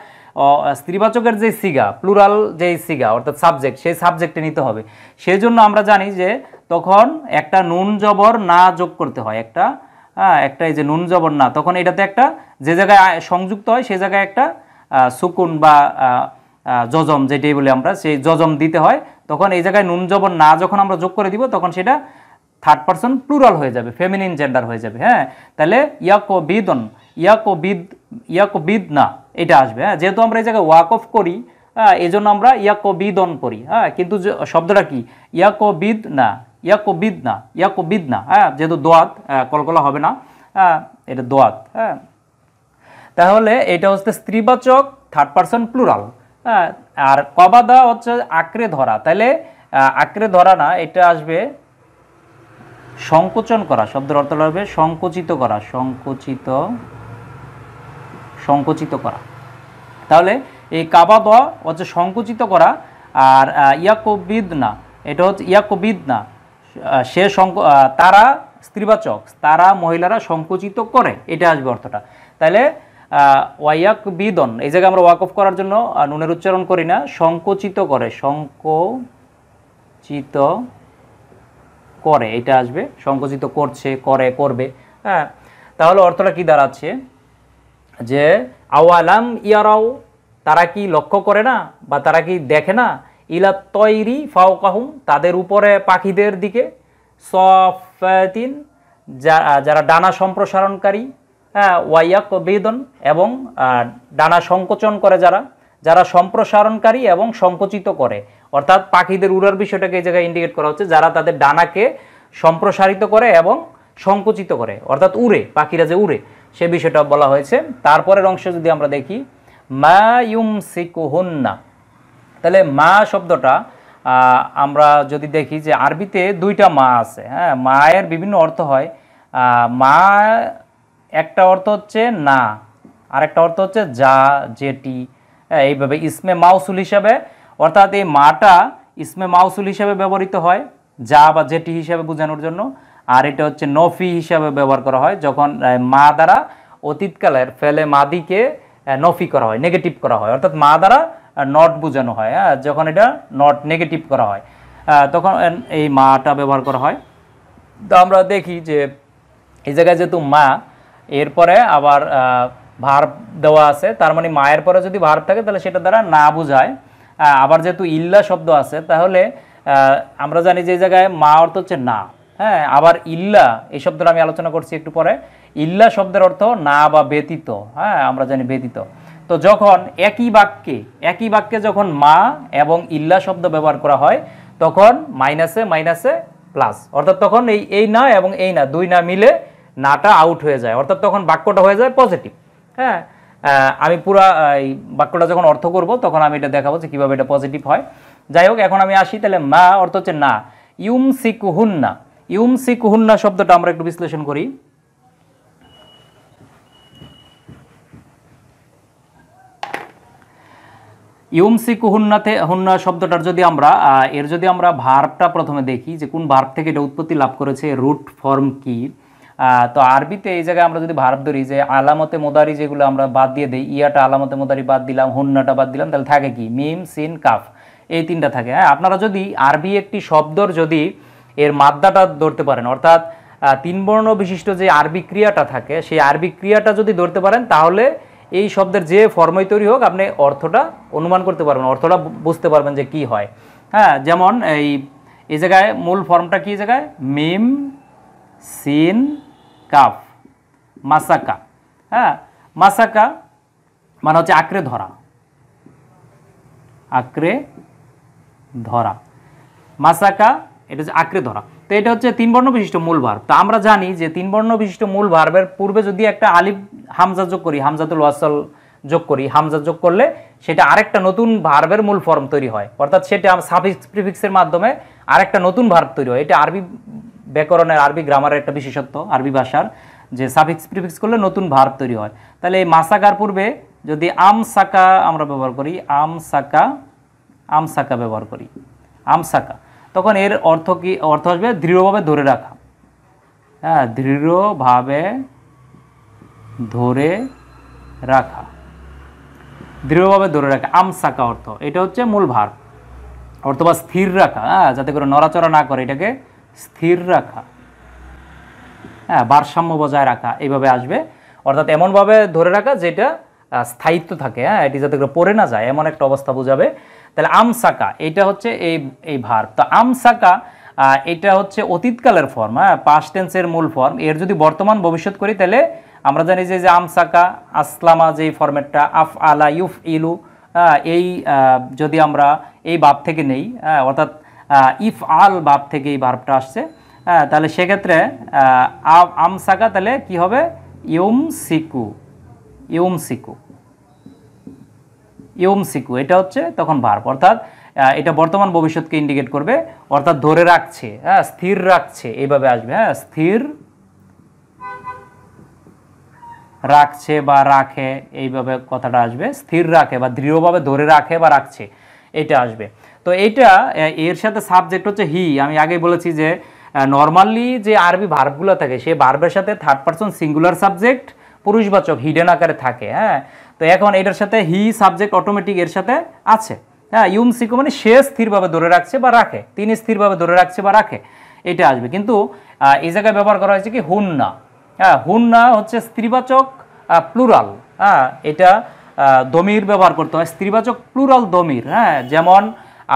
Speaker 1: স্ত্রীবাচকের যে সিগা, প্লুরাল যে সিগা অর্থাৎ সাবজেক্ট, সেই সাবজেক্টে নিতে হবে। সেই জন্য আমরা জানি যে তখন একটা নুন জবর না যোগ করতে হয়, একটা এই যে নুন জবর না, তখন এটাতে একটা যে জায়গায় সংযুক্ত হয় সেই জায়গায় একটা সুকুন বা জজম যেটাই বলি আমরা, সেই জজম দিতে হয়, তখন এই জায়গায় নুন জবর না যখন আমরা যোগ করে দিব তখন সেটা থার্ড পারসন প্লুরাল হয়ে যাবে, ফেমিনিন জেন্ডার হয়ে যাবে, হ্যাঁ। তাহলে ইয়াকবিদন, ইয়াকবিদ না এটা আসবে, হ্যাঁ, যেহেতু আমরা এই জায়গায় ওয়াক অফ করি, এই জন্য আমরা ইয়াকবিদন পড়ি, হ্যাঁ, কিন্তু শব্দটা কি ইয়াকবিদ না, ইয়াকবিদ না, হ্যাঁ, যেহেতু দোয়াত কলকলা হবে না, এটা দোয়াত, হ্যাঁ। তাহলে এটা হচ্ছে স্ত্রীবাচক থার্ড পারসন প্লুরাল, হ্যাঁ। আর কবাদা হচ্ছে আঁকড়ে ধরা, তাহলে আঁকড়ে ধরা না, এটা আসবে সংকোচন করা, শব্দের অর্থ হবে সংকুচিত করা, সংকুচিত করা। তাহলে এই কাবাদ হচ্ছে সংকুচিত করা, আর ইয়াকবিদ না এটা হচ্ছে ইয়াকবিদ না, সে তারা স্ত্রীবাচক, তারা মহিলারা সংকুচিত করে, এটা আসবে অর্থটা। তাহলে ওয়াইয়াক বিদন, এই জায়গায় আমরা ওয়াকফ করার জন্য নুনের উচ্চারণ করি না, সংকুচিত করে, সংকুচিত করে এটা আসবে, সংকুচিত করছে, করে, করবে। হ্যাঁ, তাহলে অর্থটা কি দাঁড়াচ্ছে যে আওয়ালাম ইয়ারাও, তারা কি লক্ষ্য করে না বা তারা কি দেখে না, ইলা তৈরি ফাওকাহুম, তাদের উপরে পাখিদের দিকে, সফাতিন, যারা ডানা সম্প্রসারণকারী, হ্যাঁ, ওয়াইয়াক বেদন, এবং ডানা সংকোচন করে, যারা যারা সম্প্রসারণকারী এবং সংকুচিত করে, অর্থাৎ পাখিদের উড়ার বিষয়টাকে এই জায়গায় ইন্ডিকেট করা হচ্ছে, যারা তাদের ডানাকে সম্প্রসারিত করে এবং সংকুচিত করে, অর্থাৎ উড়ে, পাখিরা যে উড়ে সে বিষয়টা বলা হয়েছে। তারপরের অংশে যদি আমরা দেখি মা ইউমসিকুহুন্না, তাহলে মা শব্দটা আমরা যদি দেখি যে আরবিতে দুইটা মা আছে। হ্যাঁ, মায়ের বিভিন্ন অর্থ হয়। মা একটা অর্থ হচ্ছে না, আর একটা অর্থ হচ্ছে যা, যেটি, এইভাবে ইসমে মাউসুল হিসাবে, অর্থাৎ এই মাটা ইসমে মাউসুল হিসাবে ব্যবহৃত হয় যা বা যেটি হিসাবে বোঝানোর জন্য, আর এটা হচ্ছে নফি হিসাবে ব্যবহার করা হয় যখন মা দ্বারা অতীতকালের ফেলে মাদিকে নফি করা হয়, নেগেটিভ করা হয়, অর্থাৎ মা দ্বারা নট বোঝানো হয়। হ্যাঁ, যখন এটা নট নেগেটিভ করা হয় তখন এই মাটা ব্যবহার করা হয়। তো আমরা দেখি যে এই জায়গায় যেহেতু মা, এরপরে আবার ভার্ব দেওয়া আছে, তার মানে মায়ের পরে যদি ভার্ব থাকে তাহলে সেটা দ্বারা না বোঝায়। আবার যেহেতু ইল্লা শব্দ আছে, তাহলে আমরা জানি যে এই জায়গায় মা অর্থ হচ্ছে না। হ্যাঁ, আবার ইল্লা এই শব্দটা আমি আলোচনা করছি একটু পরে, ইল্লা শব্দের অর্থ না বা ব্যতীত। হ্যাঁ, আমরা জানি ব্যতীত। তো যখন একই বাক্যে যখন মা এবং ইল্লা শব্দ ব্যবহার করা হয় তখন মাইনাসে মাইনাসে প্লাস, অর্থাৎ তখন এই না এবং এই না, দুই না মিলে নাটা আউট হয়ে যায়, অর্থাৎ তখন বাক্যটা হয়ে যায় পজিটিভ। হ্যাঁ, আমি পুরা এই বাক্যটা যখন অর্থ করব তখন আমি এটা দেখাবো যে কীভাবে এটা পজিটিভ হয়। যাই হোক, এখন আমি আসি, তাহলে মা অর্থ হচ্ছে না। ইউমসিকুহুন্না, ইউমসিকুহুন্না শব্দটা আমরা একটু বিশ্লেষণ করি। ইউমসিকুহুন্নাতে হুন্না শব্দটার যদি আমরা যদি আমরা ভার্বটা প্রথমে দেখি যে কোন ভার্ব থেকে এটা উৎপত্তি লাভ করেছে, রুট ফর্ম কি, তো আরবিতে এই জায়গায় আমরা যদি ভার্ব ধরি যে আলামতে মোদারি যেগুলো আমরা বাদ দিয়ে দিই, ইয়াটা আলামতে মোদারি বাদ দিলাম, হুন্নাটা বাদ দিলাম, তাহলে থাকে কি মিম, সিন, কাফ, এই তিনটা থাকে। হ্যাঁ, আপনারা যদি আরবি একটি শব্দর যদি এর মাদ্দাটা ধরতে পারেন, অর্থাৎ তিন বর্ণ বিশিষ্ট যে আরবি ক্রিয়াটা থাকে সেই আরবি ক্রিয়াটা যদি ধরতে পারেন, তাহলে এই শব্দের যে ফর্মই তৈরি হোক আপনি অর্থটা অনুমান করতে পারবেন, অর্থটা বুঝতে পারবেন যে কি হয়। হ্যাঁ, যেমন এই জায়গায় মূল ফর্মটা কি, জায়গায় মিম, সিন, কাফ, মাসাকা। হ্যাঁ, মাসাকা মানে হচ্ছে আঁকড়ে ধরা, আঁকড়ে ধরা, মাসাকা এটা হচ্ছে আঁকড়ে ধরা। তো এটা হচ্ছে তিন বর্ণ বিশিষ্ট মূল ভার্ব। তো আমরা জানি যে তিন বর্ণ বিশিষ্ট মূল ভার্বের পূর্বে যদি একটা আলিফ হামজা যোগ করি, হামজাতুল ওয়াসল যোগ করি, হামজা যোগ করলে সেটা আরেকটা নতুন ভার্বের মূল ফর্ম তৈরি হয়, অর্থাৎ সেটা সাফিক্স প্রিফিক্সের মাধ্যমে আরেকটা নতুন ভার্ব তৈরি হয়। এটা আরবি ব্যাকরণের, আরবি গ্রামারের একটা বিশেষত্ব, আরবি ভাষার, যে সাফিক্স প্রিফিক্স করলে নতুন ভার্ব তৈরি হয়। তাহলে এই মাসাকার পূর্বে যদি আমসাকা আমরা ব্যবহার করি, আমসাকা, আমসাকা ব্যবহার করি, আমসাকা, তখন এর অর্থ কি, অর্থ আসবে দৃঢ়ভাবে ধরে রাখা। হ্যাঁ, দৃঢ়ভাবে ধরে রাখা, দৃঢ়ভাবে ধরে রাখা, আমসাকা অর্থ, এটা হচ্ছে মূল ভার্ব। অথবা স্থির রাখা, হ্যাঁ, যাতে করে নড়াচড়া না করে, এটাকে স্থির রাখা। হ্যাঁ, ভারসাম্য বজায় রাখা, এইভাবে আসবে, অর্থাৎ এমনভাবে ধরে রাখা যেটা স্থায়িত্ব থাকে। হ্যাঁ, এটি যাতে করে পড়ে না যায় এমন একটা অবস্থা বোঝাবে। তাহলে আমসাকা এটা হচ্ছে এই ভার্ব। তো আমসাকা এটা হচ্ছে অতীতকালের ফর্ম, হ্যাঁ, পাস্ট টেন্সের মূল ফর্ম। এর যদি বর্তমান ভবিষ্যৎ করি তাহলে আমরা জানি যে আমসাকা, আসলামা যেই ফর্মেটটা, আফ আলা, ইউফ ইলু, এই যদি আমরা এই ভাব থেকে নেই, অর্থাৎ ইফ আল ভাব থেকে এই ভার্বটা আসছে, তাহলে সেক্ষেত্রে আমসাকা তাহলে কি হবে, ইউমসিকু, ইউমসিকু, ইউমসিকু, এটা হচ্ছে তখন ভার্ব, অর্থাৎ এটা বর্তমান ভবিষ্যৎকে ইন্ডিকেট করবে, অর্থাৎ ধরে রাখছে, হ্যাঁ, স্থির রাখছে, এইভাবে আসবে। হ্যাঁ, স্থির রাখছে বা রাখে, এইভাবে কথাটা আসবে, স্থির রাখে বা দৃঢ়ভাবে ধরে রাখে বা রাখছে, এটা আসবে। তো এইটা এর সাথে সাবজেক্ট হচ্ছে হি। আমি আগেই বলেছি যে নর্মালি যে আরবি ভার্বগুলো থাকে সেই ভার্বের সাথে থার্ড পারসন সিঙ্গুলার সাবজেক্ট পুরুষবাচক হিডেন আকারে থাকে। হ্যাঁ, তো এখন এটার সাথে হি সাবজেক্ট অটোমেটিক এর সাথে আছে। হ্যাঁ, ইউমসিকু মানে সে স্থিরভাবে ধরে রাখছে বা রাখে, তিনি স্থিরভাবে ধরে রাখছে বা রাখে, এটা আসবে। কিন্তু এই জায়গায় ব্যবহার করা হয়েছে কি হুন্না। হ্যাঁ, হুন্না হচ্ছে স্ত্রীবাচক প্লুরাল। হ্যাঁ, এটা দমির ব্যবহার করতে হয়, স্ত্রীবাচক প্লুরাল দমির। হ্যাঁ, যেমন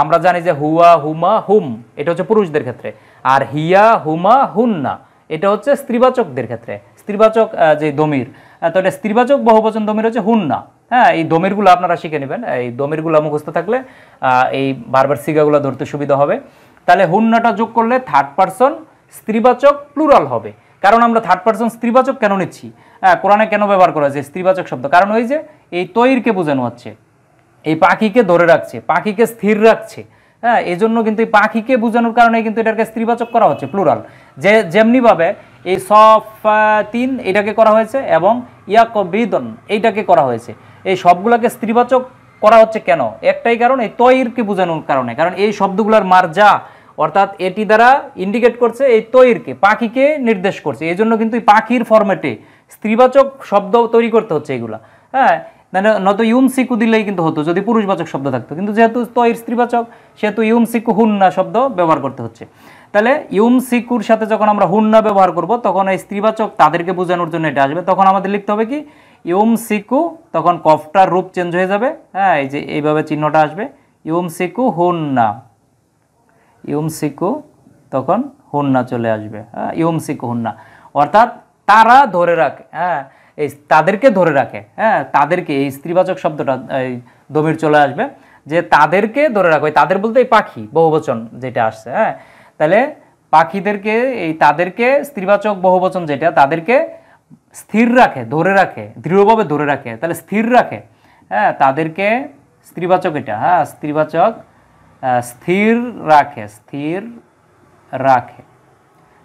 Speaker 1: আমরা জানি যে হুয়া, হুমা, হুম, এটা হচ্ছে পুরুষদের ক্ষেত্রে, আর হিয়া, হুমা, হুন্না এটা হচ্ছে স্ত্রীবাচকদের ক্ষেত্রে, স্ত্রীবাচক যে দমির। তো এটা স্ত্রীবাচক বহুবচন দমির হচ্ছে হুন্না। হ্যাঁ, এই দমিরগুলো আপনারা শিখে নেবেন, এই দমিরগুলো মুখস্থ থাকলে এই বারবার সিগাগুলো ধরতে সুবিধা হবে। তাহলে হুন্নাটা যোগ করলে থার্ড পারসন স্ত্রীবাচক প্লুরাল হবে। কারণ আমরা থার্ড পারসন স্ত্রীবাচক কেন নিচ্ছি, কোরআনে কেন ব্যবহার করা হয়েছে স্ত্রীবাচক শব্দ, কারণ ওই যে এই তৈরকে বোঝানো হচ্ছে, এই পাখিকে ধরে রাখছে, পাখিকে স্থির রাখছে। হ্যাঁ, এই জন্য কিন্তু এই পাখিকে বোঝানোর কারণে কিন্তু এটাকে স্ত্রীবাচক করা হচ্ছে প্লুরাল। যেমনিভাবে এই সফাতিন এটাকে করা হয়েছে এবং ইয়াকবিদন এইটাকে করা হয়েছে, এই সবগুলোকে স্ত্রীবাচক করা হচ্ছে কেন, একটাই কারণ, এই তৈরকে বোঝানোর কারণে। কারণ এই শব্দগুলোর মার্জা অর্থাৎ এটি দ্বারা ইন্ডিকেট করছে এই তৈরকে, পাখিকে নির্দেশ করছে। এই জন্য কিন্তু এই পাখির ফরম্যাটে স্ত্রীবাচক শব্দ তৈরি করতে হচ্ছে এগুলা। হ্যাঁ, নয়তো ইউমসিকু দিলেই কিন্তু হতো যদি পুরুষবাচক শব্দ থাকতো, কিন্তু যেহেতু তৈর স্ত্রীবাচক সেহেতু ইউমসিকু হুন্না শব্দ ব্যবহার করতে হচ্ছে। তাহলে ইউমসিকুর সাথে যখন আমরা হুন্না ব্যবহার করব তখন এই স্ত্রীবাচক তাদেরকে বোঝানোর জন্য এটা আসবে। তখন আমাদের লিখতে হবে কি ইউমসিকু, তখন কফটার রূপ চেঞ্জ হয়ে যাবে। হ্যাঁ, এই যে এইভাবে চিহ্নটা আসবে ইউমসিকু হুন্না, ইউমসিকু তখন হুন্না চলে আসবে। হ্যাঁ, ইউমসিকু হুন্না অর্থাৎ তারা ধরে রাখে। হ্যাঁ, এই তাদেরকে ধরে রাখে। হ্যাঁ, তাদেরকে, এই স্ত্রীবাচক শব্দটা এই দমির চলে আসবে যে তাদেরকে ধরে রাখে। তাদের বলতে এই পাখি বহুবচন যেটা আসছে। হ্যাঁ, তাহলে পাখিদেরকে, এই তাদেরকে স্ত্রীবাচক বহুবচন যেটা, তাদেরকে স্থির রাখে, ধরে রাখে, দৃঢ়ভাবে ধরে রাখে, তাহলে স্থির রাখে। হ্যাঁ, তাদেরকে স্ত্রীবাচক এটা। হ্যাঁ, স্ত্রীবাচক স্থির রাখে, স্থির রাখে।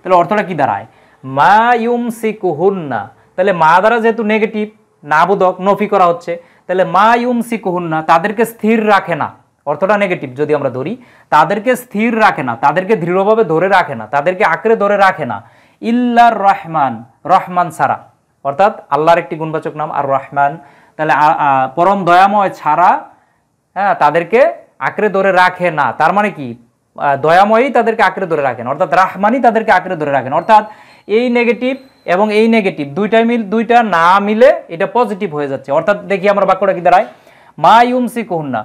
Speaker 1: তাহলে অর্থটা কি দাঁড়ায় মা ইউমসিকুহুন্না, তাহলে মা দ্বারা যেহেতু নেগেটিভ নাবোধক নফি করা হচ্ছে, তাহলে মা ইউমসিকুহুন্না তাদেরকে স্থির রাখে না, অর্থটা নেগেটিভ যদি আমরা ধরি, তাদেরকে স্থির রাখে না, তাদেরকে দৃঢ়ভাবে ধরে রাখে না, তাদেরকে আঁকড়ে ধরে রাখে না, ইল্লার রহমান, রহমান ছাড়া, অর্থাৎ আল্লাহর একটি গুণবাচক নাম আর রহমান। তাহলে পরম দয়াময় ছাড়া হ্যাঁ তাদেরকে আঁকড়ে ধরে রাখে না, তার মানে কি দয়াময়ই তাদেরকে আঁকড়ে ধরে রাখেন, অর্থাৎ রাহমানই তাদেরকে আঁকড়ে ধরে রাখেন। অর্থাৎ এই নেগেটিভ এবং এই নেগেটিভ দুইটা না মিলে এটা পজিটিভ হয়ে যাচ্ছে। অর্থাৎ দেখি আমরা বাক্যটা কি দাঁড়ায় মা ইউমসিকুহুন্না,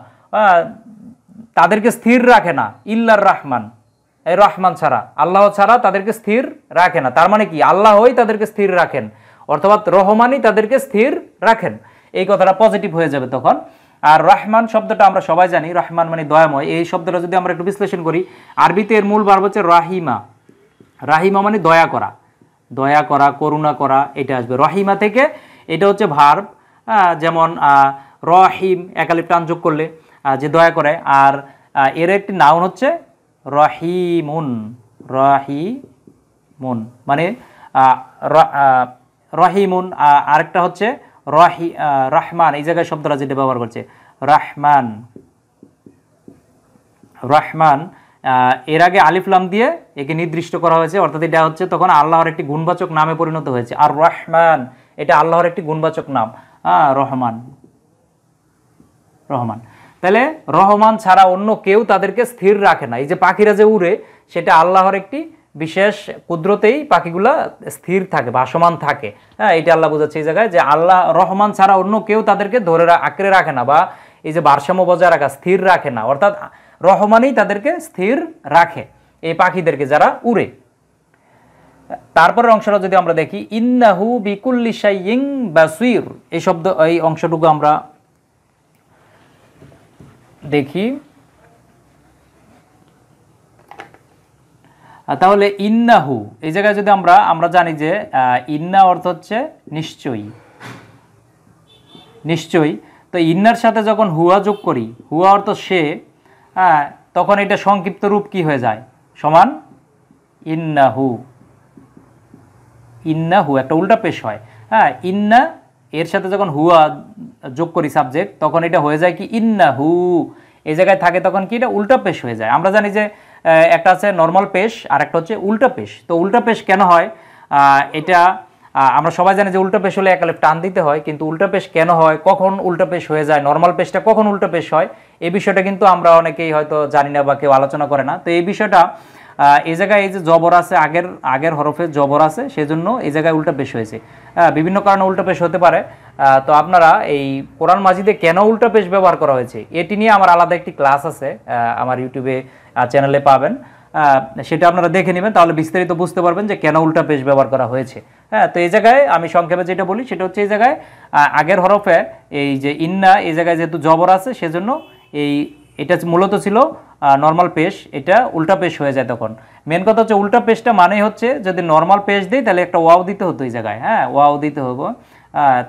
Speaker 1: তাদেরকে স্থির রাখে না, ইল্লার রহমান, এই রহমান ছাড়া, আল্লাহ ছাড়া তাদেরকে স্থির রাখে না। তার মানে কি আল্লাহই তাদেরকে স্থির রাখেন, অর্থাৎ রহমানই তাদেরকে স্থির রাখেন, এই কথাটা পজিটিভ হয়ে যাবে তখন। আর রহমান শব্দটা আমরা সবাই জানি, রহমান মানে দয়াময়। এই শব্দটা যদি আমরা একটু বিশ্লেষণ করি, আরবিতে এর মূল ভার্ব হচ্ছে রাহিমা। রাহিমা মানে দয়া করা, দয়া করা, করুণা করা, এটা আসবে রহিমা থেকে। এটা হচ্ছে ভার্ব, যেমন রহিম একালিপ টান যোগ করলে যে দয়া করে। আর এর একটি নাউন হচ্ছে রহিমুন, রহিমুন মানে রহিমুন। আরেকটা হচ্ছে রহমান, এই জায়গায় শব্দটা যেটা ব্যবহার করছে রহমান, রহমান এর আগে আলিফ লাম দিয়ে একে নির্দিষ্ট করা হয়েছে, অর্থাৎ এটা হচ্ছে তখন আল্লাহর একটি গুণবাচক নামে পরিণত হয়েছে। আর রহমান এটা আল্লাহর একটি গুণবাচক নাম, রহমান, রহমান। তাহলে রহমান ছাড়া অন্য কেউ তাদেরকে স্থির রাখে না। এই যে পাখিরা যে উড়ে, সেটা আল্লাহর একটি বিশেষ কুদরতেই পাখিগুলা স্থির থাকে, ভাসমান থাকে। হ্যাঁ, এটা আল্লাহ বোঝাচ্ছে এই জায়গায় যে আল্লাহ রহমান ছাড়া অন্য কেউ তাদেরকে ধরে আঁকড়ে রাখে না, বা এই যে ভারসাম্য বজায় রাখা, স্থির রাখে না, অর্থাৎ রহমানই তাদেরকে স্থির রাখে এই পাখিদেরকে যারা উড়ে। তারপরের অংশটা যদি আমরা দেখি ইন্নাহু বিকুল্লি শাইইন বাসীর, এই শব্দ, এই অংশটুকু আমরা দেখি। তাহলে ইন্নাহু এই জায়গায় যদি আমরা জানি যে ইন্না অর্থ হচ্ছে নিশ্চয়ই, নিশ্চয়ই। তো ইন্নার সাথে যখন হুয়া যোগ করি, হুয়া অর্থ সে, তখন এটা সংক্ষিপ্ত রূপ কি হয়ে যায় সমান ইন্নাহু, ইন্নাহু একটা উল্টা পেশ হয়। হ্যাঁ, ইন্না এর সাথে যখন হুয়া যোগ করি সাবজেক্ট, তখন এটা হয়ে যায় কি ইন্নাহু, এই জায়গায় থাকে তখন কি এটা উল্টা পেশ হয়ে যায়। আমরা জানি যে একটা আছে নর্মাল পেশ আর একটা হচ্ছে উল্টা পেশ। তো উল্টা পেশ কেন হয়, এটা আমরা সবাই জানি যে উল্টো পেশ হলে এক আলিফ টান দিতে হয়, কিন্তু উল্টো পেশ কেন হয়, কখন উল্টো পেশ হয়ে যায়, নর্মাল পেশটা কখন উল্টো পেশ হয়, এই বিষয়টা কিন্তু আমরা অনেকেই হয়তো জানি না বা কেউ আলোচনা করে না। তো এই বিষয়টা এই জায়গায় এই যে জবর আছে, আগের হরফে জবর আছে, সেজন্য এই জায়গায় উল্টো পেশ হয়েছে। বিভিন্ন কারণে উল্টো পেশ হতে পারে। তো আপনারা এই কোরআন মাজিদে কেন উল্টো পেশ ব্যবহার করা হয়েছে এটি নিয়ে আমার আলাদা একটি ক্লাস আছে, আমার ইউটিউবে চ্যানেলে পাবেন, সেটা আপনারা দেখে নেবেন, তাহলে বিস্তারিত বুঝতে পারবেন যে কেন উল্টা পেশ ব্যবহার করা হয়েছে। হ্যাঁ, তো এই জায়গায় আমি সংক্ষেপে যেটা বলি সেটা হচ্ছে এই জায়গায় আগের হরফে এই যে ইন্না, এই জায়গায় যেহেতু জবর আছে সেজন্য এটা মূলত ছিল নর্মাল পেশ, এটা উল্টা পেশ হয়ে যায়। তখন মেন কথা হচ্ছে উল্টা পেশটা মানেই হচ্ছে যদি নর্মাল পেশ দিই তাহলে একটা ওয়াও দিতে হতো এই জায়গায়, হ্যাঁ ওয়াও দিতে হবো।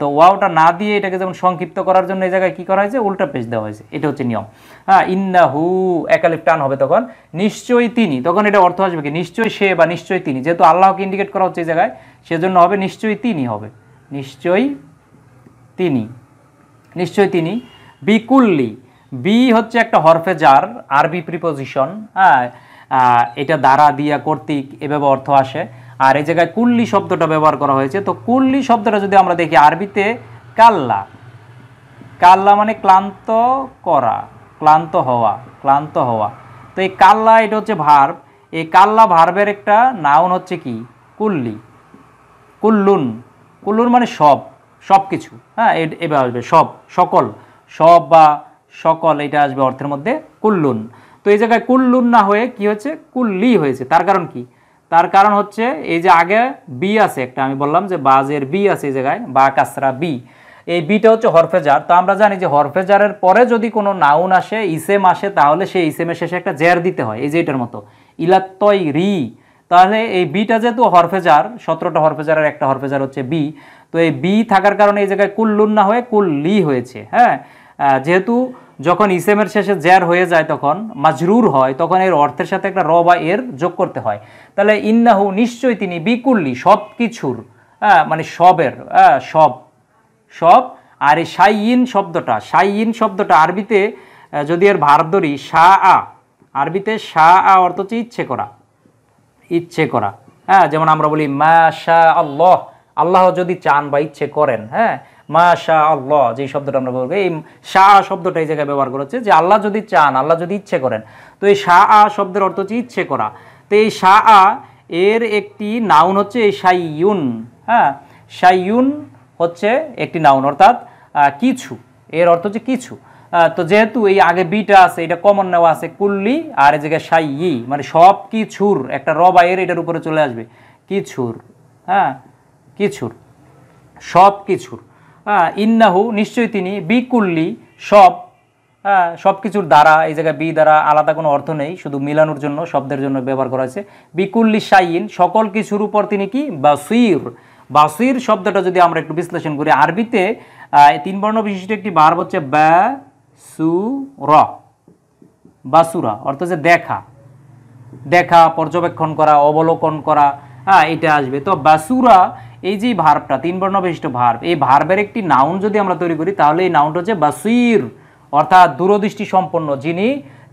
Speaker 1: তো ওয়াওটা না দিয়ে এটাকে যেমন সংক্ষিপ্ত করার জন্য এই জায়গায় কী করা হয়েছে, উল্টা পেশ দেওয়া হয়েছে, এটা হচ্ছে নিয়ম। হ্যাঁ, ইন্নাহু এক আলিফ টান হবে তখন, নিশ্চয়ই তিনি, তখন এটা অর্থ আসবে কি নিশ্চয়ই সে বা নিশ্চয়ই তিনি, যেহেতু আল্লাহকে ইন্ডিকেট করা হচ্ছে এই জায়গায়, সেজন্য হবে নিশ্চয়ই তিনি হবে, নিশ্চয়ই তিনি, নিশ্চয়ই তিনি। বিকুল্লি, বি হচ্ছে একটা হরফে জার, আরবি প্রিপোজিশন, হ্যাঁ এটা দ্বারা দিয়া কর্তৃক এভাবে অর্থ আসে। আর এই জায়গায় কুল্লি শব্দটা ব্যবহার করা হয়েছে। তো কুল্লি শব্দটা যদি আমরা দেখি আরবিতে কাল্লা, কাল্লা মানে ক্লান্ত করা, ক্লান্ত হওয়া, ক্লান্ত হওয়া। তো এই কাল্লা এটা হচ্ছে ভার্ব, এই কাল্লা ভার্বের একটা নাউন হচ্ছে কি কুল্লি, কুল্লুন, কুল্লুন মানে সব, সব কিছু, হ্যাঁ এবার আসবে সব, সকল, সব বা সকল, এটা আসবে অর্থের মধ্যে কুল্লুন। তো এই জায়গায় কুল্লুন না হয়ে কি হচ্ছে কুল্লি হয়েছে, তার কারণ কি, তার কারণ হচ্ছে এই যে আগে বি আছে একটা, আমি বললাম যে বাজের বি আছে এই জায়গায়, বা কাসরা বি, এই বিটা হচ্ছে হরফে জার। তো আমরা জানি যে হরফে জারের পরে যদি কোনো নাউন আসে, ইসেম আসে, তাহলে সেই ইসেমের শেষে একটা জের দিতে হয়, এই যে এটার মতো ইলাত্তই রি। তাহলে এই বিটা যেহেতু হরফে জার, 17টা হরফে জারের একটা হরফে জার হচ্ছে বি, তো এই বি থাকার কারণে এই জায়গায় কুল্লুন না হয়ে কুল্লি হয়েছে। হ্যাঁ, যেহেতু যখন ইসেমের শেষে জের হয়ে যায় তখন মাজরুর হয়, তখন এর অর্থের সাথে একটা র বা এর যোগ করতে হয়। তাহলে ইন্নাহু নিশ্চয়ই তিনি, বিকুল্লি সব কিছুর, মানে সবের, সব, সব। আর এই শাইইন শব্দটা, শাইইন শব্দটা আরবিতে যদি এর ভার্ব ধরি শা আ, আরবিতে শা আ অর্থ হচ্ছে ইচ্ছে করা, ইচ্ছে করা। হ্যাঁ, যেমন আমরা বলি মাশা আল্লাহ, আল্লাহ যদি চান বা ইচ্ছে করেন। হ্যাঁ, মাশা আল্লাহ যে শব্দটা আমরা বলবো, এই শা শব্দটা এই জায়গায় ব্যবহার করা হচ্ছে যে আল্লাহ যদি চান, আল্লাহ যদি ইচ্ছে করেন। তো এই শা শব্দের অর্থ হচ্ছে ইচ্ছে করা। তো এই শা এর একটি নাউন হচ্ছে এই শাইয়ুন। হ্যাঁ, শাইয়ুন হচ্ছে একটি নাউন, অর্থাৎ কিছু, এর অর্থ হচ্ছে কিছু। তো যেহেতু এই আগে বিটা আছে, এটা কমন নেওয়া আছে কুল্লি, আর এই জায়গায় শাইয়ি মানে সব কিছুর, একটা রবা এর এটার উপরে চলে আসবে কিছুর। হ্যাঁ, কিছুর, সব কিছুর। ইন্নাহু নিশ্চয়ই তিনি, বিকুল্লি সব, সব কিছুর দ্বারা, এই জায়গায় বি দ্বারা আলাদা কোনো অর্থ নেই, শুধু মিলানোর জন্য শব্দের জন্য ব্যবহার করা হয়েছে। বিকুল্লি শাইইন সকল কিছুর উপর তিনি কি বাসির, বাসির শব্দটা যদি আমরা একটু বিশ্লেষণ করি, আরবিতে 3 বর্ণ বিশিষ্ট একটি ভার্ব হচ্ছে বাসুরা, বাসুরা অর্থ হচ্ছে দেখা, দেখা, পর্যবেক্ষণ করা, অবলোকন করা, এটা আসবে। তো বাসুরা এই যে ভার্বটা 3 বর্ণ বিশিষ্ট ভার্ব, এই ভার্বের একটি নাউন যদি আমরা তৈরি করি তাহলে এই নাউনটা হচ্ছে বাসির, অর্থাৎ দূরদৃষ্টি সম্পন্ন, যিনি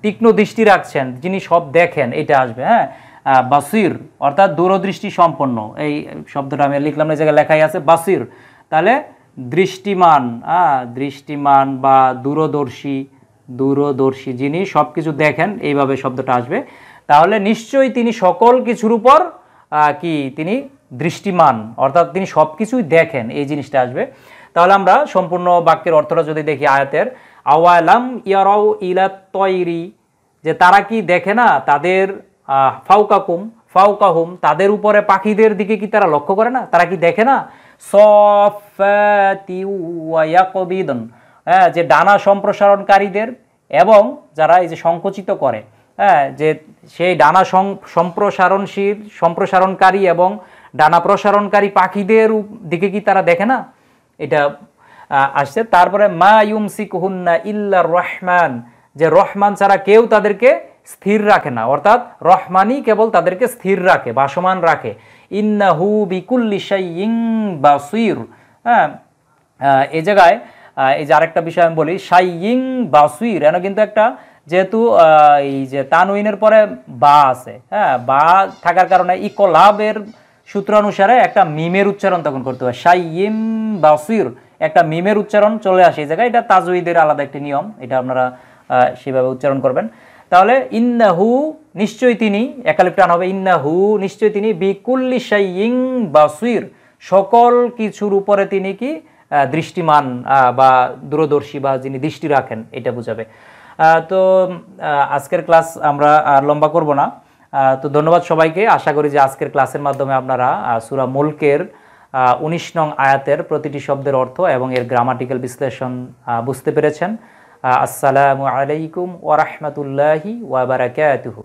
Speaker 1: তীক্ষ্ণ দৃষ্টি রাখছেন, যিনি সব দেখেন, এটা আসবে। হ্যাঁ, বাসির অর্থাৎ দূরদৃষ্টি সম্পন্ন, এই শব্দটা আমি লিখলাম, এই জায়গায় লেখাই আছে বাসির, তাহলে দৃষ্টিমান, দৃষ্টিমান বা দূরদর্শী, দূরদর্শী যিনি সব কিছু দেখেন, এইভাবে শব্দটা আসবে। তাহলে নিশ্চয়ই তিনি সকল কিছুর উপর কি তিনি দৃষ্টিমান, অর্থাৎ তিনি সব কিছুই দেখেন, এই জিনিসটা আসবে। তাহলে আমরা সম্পূর্ণ বাক্যের অর্থটা যদি দেখি আয়াতের, আওয়ালাম ইয়ারাউ ইলাত তয়রি, যে তারা কি দেখে না তাদের, ফাউকাকুম ফাউকাহুম তাদের উপরে পাখিদের দিকে কি তারা লক্ষ্য করে না, তারা কি দেখে না, সফাতি ওয়া ইয়াকবিদুন, যে ডানা সম্প্রসারণকারীদের এবং যারা এই যে সংকুচিত করে, যে সেই ডানা সম্প্রসারণকারী এবং ডানা প্রসারণকারী পাখিদের দিকে কি তারা দেখে না, এটা আসছে। তারপরে মা ইউমসিকুহুন্না ইল্লা রহমান, যে রহমান ছাড়া কেউ তাদেরকে স্থির রাখে না, অর্থাৎ রহমানই কেবল তাদেরকে স্থির রাখে, ভাসমান রাখে। ইন্নাহু বিকুল্লি শাইইন বাসির। হ্যাঁ, এই জায়গায় এই যে আরেকটা বিষয় আমি বলি, শাইইন বাসির এন কিন্তু একটা, যেহেতু এই যে তানউইনের পরে বা আছে, হ্যাঁ বা থাকার কারণে ইকলাবের সূত্রানুসারে একটা মিমের উচ্চারণ তখন করতে হয়, শাইয়িম বাসির একটা মিমের উচ্চারণ চলে আসে এই জায়গায়। এটা তাজউইদের আলাদা একটি নিয়ম, এটা আপনারা সেভাবে উচ্চারণ করবেন। তাহলে ইন্নাহু নিশ্চয়ই তিনি, একালিফ টান হবে, ইন্নাহু নিশ্চয়ই তিনি, বিকুল্লি শাইইন বাসির সকল কিছুর উপরে তিনি কি দৃষ্টিমান বা দূরদর্শী বা যিনি দৃষ্টি রাখেন এটা বোঝাবে। তো আজকের ক্লাস আমরা আর লম্বা করব না। তো ধন্যবাদ সবাইকে। আশা করি যে আজকের ক্লাসের মাধ্যমে আপনারা সূরা মুলকের 19 নং আয়াতের প্রতিটি শব্দের অর্থ এবং এর গ্রামাটিক্যাল বিশ্লেষণ বুঝতে পেরেছেন। আসসালামু আলাইকুম ওয়া রাহমাতুল্লাহি ওয়া বারাকাতুহু।